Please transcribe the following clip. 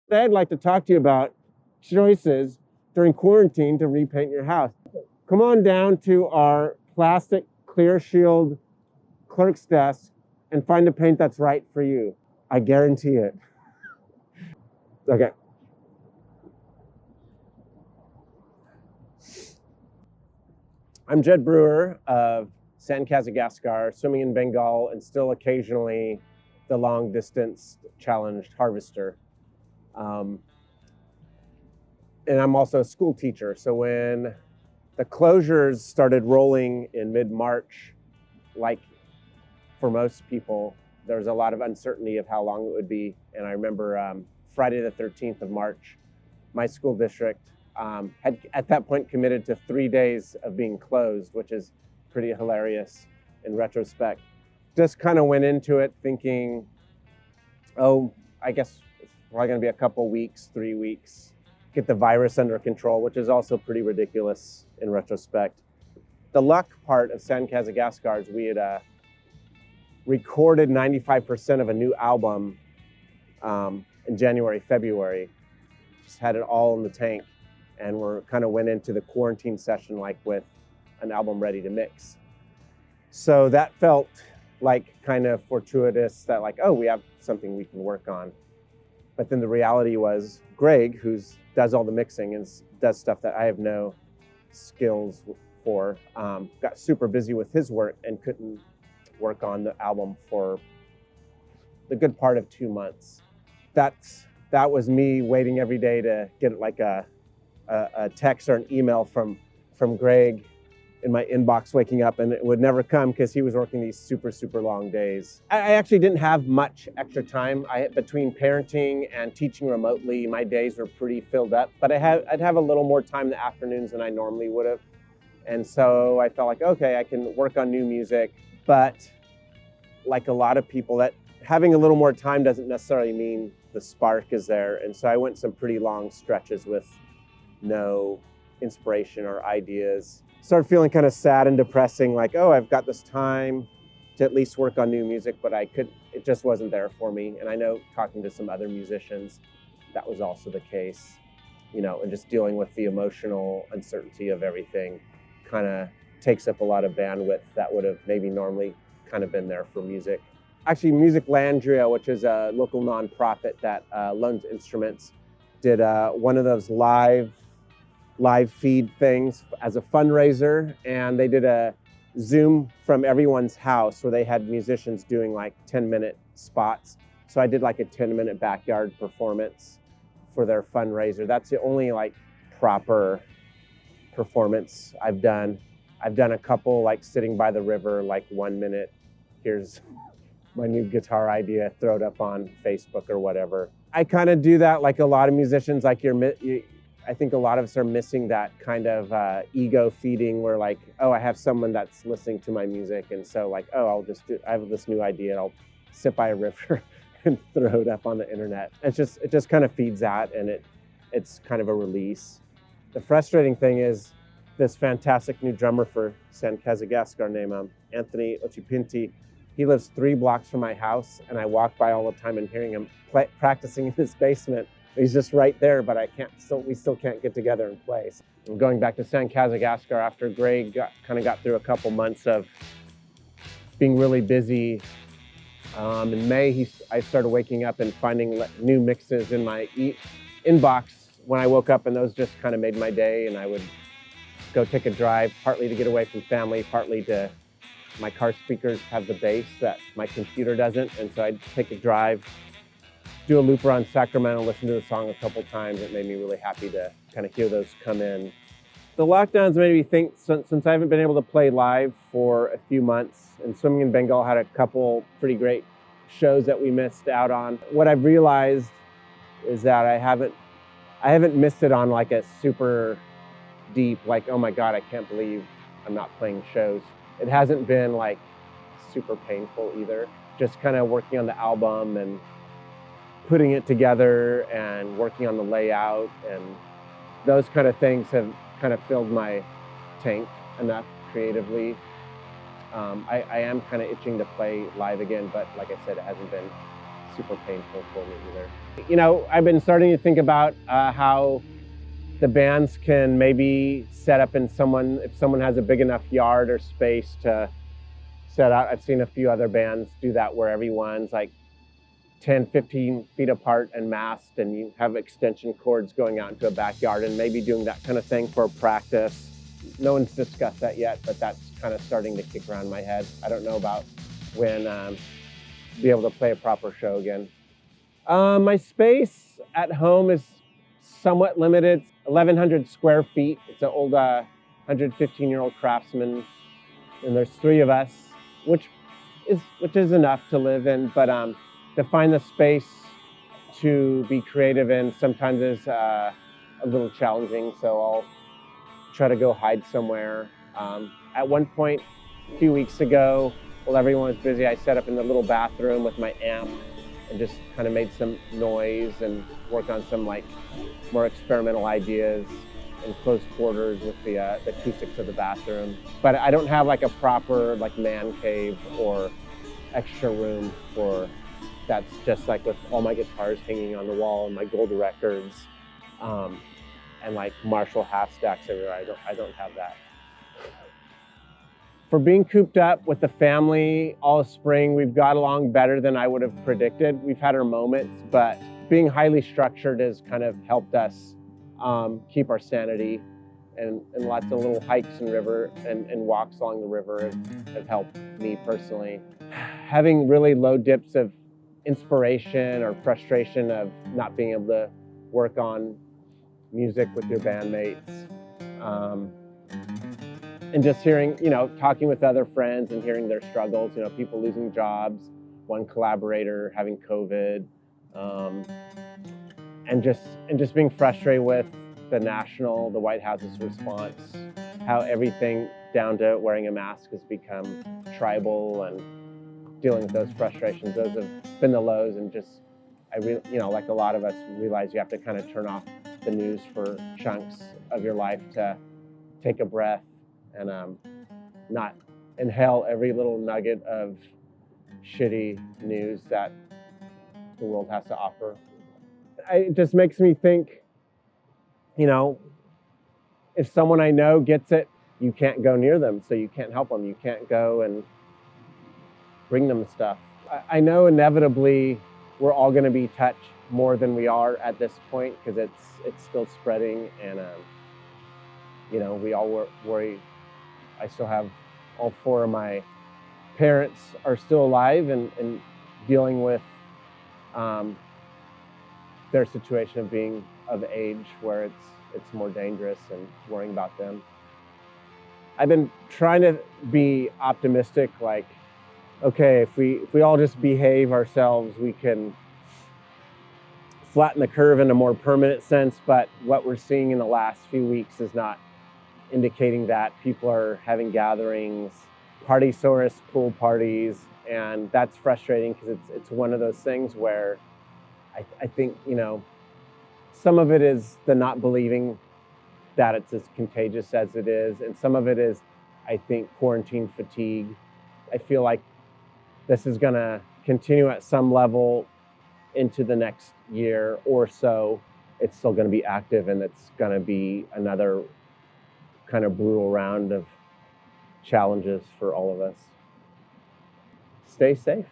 Today I'd like to talk to you about choices during quarantine to repaint your house. Come on down to our plastic clear shield clerk's desk and find a paint that's right for you. I guarantee it. Okay. I'm Jed Brewer of Kazakgascar, swimming in Bengal, and still occasionally the long distance challenged harvester. And I'm also a school teacher. So when the closures started rolling in mid-March, like for most people, there was a lot of uncertainty of how long it would be. And I remember Friday the 13th of March, my school district had at that point committed to 3 days of being closed, which is pretty hilarious in retrospect. Just kind of went into it thinking, oh, I guess it's probably going to be a couple weeks, 3 weeks, get the virus under control, which is also pretty ridiculous in retrospect. The luck part of Kazakgascar is we had recorded 95% of a new album in January, February. Just had it all in the tank, and we're kind of went into the quarantine session like with an album ready to mix. So that felt like kind of fortuitous that like, oh, we have something we can work on. But then the reality was Greg, who does all the mixing and does stuff that I have no skills for, got super busy with his work and couldn't work on the album for the good part of 2 months. That was me waiting every day to get like a text or an email from Greg in my inbox, waking up, and it would never come because he was working these super, super long days. I actually didn't have much extra time. Between parenting and teaching remotely, my days were pretty filled up, but I'd have a little more time in the afternoons than I normally would have. And so I felt like, okay, I can work on new music, but like a lot of people, that having a little more time doesn't necessarily mean the spark is there. And so I went some pretty long stretches with no inspiration or ideas. Started feeling kind of sad and depressing, like, oh, I've got this time to at least work on new music, but it just wasn't there for me. And I know talking to some other musicians, that was also the case, and just dealing with the emotional uncertainty of everything kind of takes up a lot of bandwidth that would have maybe normally kind of been there for music. Actually, Music Landria, which is a local nonprofit that loans instruments, did one of those live feed things as a fundraiser, and they did a Zoom from everyone's house where they had musicians doing like 10-minute spots. So I did like a 10-minute backyard performance for their fundraiser. That's the only like proper performance I've done. I've done a couple like sitting by the river, like 1 minute, here's my new guitar idea, throw it up on Facebook or whatever. I kind of do that like a lot of musicians, like I think a lot of us are missing that kind of ego feeding where like, oh, I have someone that's listening to my music. And so like, oh, I have this new idea and I'll sit by a river and throw it up on the internet. It just kind of feeds that, and it's kind of a release. The frustrating thing is this fantastic new drummer for Kazakgascar named Anthony Ochipinti. He lives 3 blocks from my house, and I walk by all the time and hearing him practicing in his basement. He's just right there, but we still can't get together and play. So I'm going back to Kazakgascar after Greg got through a couple months of being really busy. In May, I started waking up and finding new mixes in my inbox when I woke up, and those just kind of made my day. And I would go take a drive, partly to get away from family, partly to my car speakers have the bass that my computer doesn't. And so I'd take a drive, do a loop around Sacramento, listen to the song a couple times. It made me really happy to kind of hear those come in. The lockdowns made me think, since I haven't been able to play live for a few months, and Swimming in Bengal had a couple pretty great shows that we missed out on. What I've realized is that I haven't missed it on like a super deep, like, oh my God, I can't believe I'm not playing shows. It hasn't been like super painful either. Just kind of working on the album and putting it together and working on the layout, and those kind of things have kind of filled my tank enough creatively. I am kind of itching to play live again, but like I said, it hasn't been super painful for me either. You know, I've been starting to think about how the bands can maybe set up in if someone has a big enough yard or space to set out. I've seen a few other bands do that where everyone's like 10, 15 feet apart and masked, and you have extension cords going out into a backyard, and maybe doing that kind of thing for practice. No one's discussed that yet, but that's kind of starting to kick around my head. I don't know about when be able to play a proper show again. My space at home is somewhat limited. 1,100 square feet. It's an old 115-year-old craftsman, and there's 3 of us, which is enough to live in. But to find the space to be creative in sometimes is a little challenging. So I'll try to go hide somewhere. At one point, a few weeks ago, while everyone was busy, I set up in the little bathroom with my amp and just kind of made some noise and worked on some like more experimental ideas in close quarters with the acoustics of the bathroom. But I don't have like a proper like man cave or extra room for that's just like with all my guitars hanging on the wall and my gold records and like Marshall half stacks everywhere. I don't have that. For being cooped up with the family all spring, we've got along better than I would have predicted. We've had our moments, but being highly structured has kind of helped us keep our sanity, and lots of little hikes and walks along the river have helped me personally. Having really low dips of inspiration or frustration of not being able to work on music with your bandmates. And just hearing, talking with other friends and hearing their struggles, people losing jobs, one collaborator having COVID, and just being frustrated with the White House's response, how everything down to wearing a mask has become tribal, and dealing with those frustrations. Those have been the lows, and like a lot of us realize you have to kind of turn off the news for chunks of your life to take a breath and not inhale every little nugget of shitty news that the world has to offer. It just makes me think, if someone I know gets it, you can't go near them, so you can't help them. You can't go and bring them stuff. I know inevitably we're all going to be touched more than we are at this point, because it's still spreading, and we all worry. I still have all 4 of my parents are still alive and dealing with their situation of being of age where it's more dangerous, and worrying about them. I've been trying to be optimistic, like, okay, if we all just behave ourselves, we can flatten the curve in a more permanent sense. But what we're seeing in the last few weeks is not indicating that. People are having gatherings, party-saurus pool parties, and that's frustrating, because it's one of those things where I think, some of it is the not believing that it's as contagious as it is, and some of it is, I think, quarantine fatigue. I feel like this is going to continue at some level into the next year or so. It's still going to be active, and it's going to be another kind of brutal round of challenges for all of us. Stay safe.